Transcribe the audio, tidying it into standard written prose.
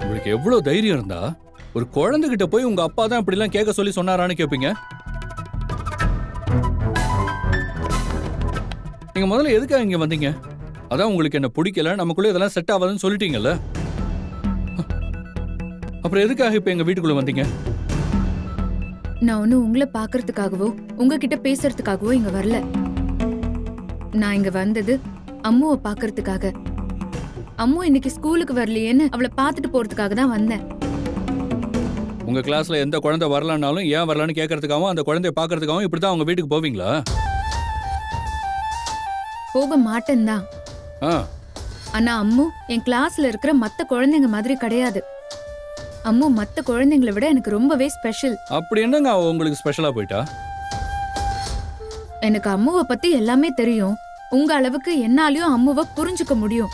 உங்களுக்கு எவ்வளவு தைரியம் இருந்தா ஒரு குழந்தைகிட்ட போய் உங்க அப்பா தான் இப்படி எல்லாம் கேட்க சொல்லி சொன்னாரான்னு கேட்பீங்க? நீங்க முதல்ல எதுக்காக இங்க வந்தீங்க? அதான் உங்களுக்கு என்ன பிடிக்கல, நமக்குள்ள இதெல்லாம் செட் ஆகாதுன்னு சொல்லிட்டீங்கல்ல. அப்புறம் எதுக்காக இப்ப எங்க வீட்டுக்குள்ள வந்தீங்க? நான் ஒன்னும் உங்களை பாக்குறதுக்காகவோ உங்ககிட்ட பேசுறதுக்காகவோ இங்க வரல. நான் இங்க வந்தது அம்முவை பாக்குறதுக்காக. அம்மு இன்னைக்கு ஸ்கூலுக்கு வரலையேன்னு அவளை பாத்துட்டு போறதுக்காக தான் வந்தேன். உங்க கிளாஸ்ல எந்த குழந்தை வரலனாலும் ஏன் வரலான்னு கேட்கறதுக்காகவும் அந்த குழந்தைய பாக்குறதுக்காகவும் இப்படிதான் அவங்க வீட்டுக்கு போவீங்களா? போக மாட்டேன்தான். ஆனா அம்மு என் கிளாஸ்ல இருக்கிற மத்த குழந்தைங்க மாதிரி கிடையாது. அம்மு மத்த குழந்தைங்களை விட எனக்கு ரொம்பவே ஸ்பெஷல். அப்படி என்னங்க அவ உங்களுக்கு ஸ்பெஷலா போயிட்டா? எனக்கு அம்முவை பத்தி எல்லாமே தெரியும். உங்க அளவுக்கு என்னாலயும் அம்முவை புரிஞ்சுக்க முடியும்.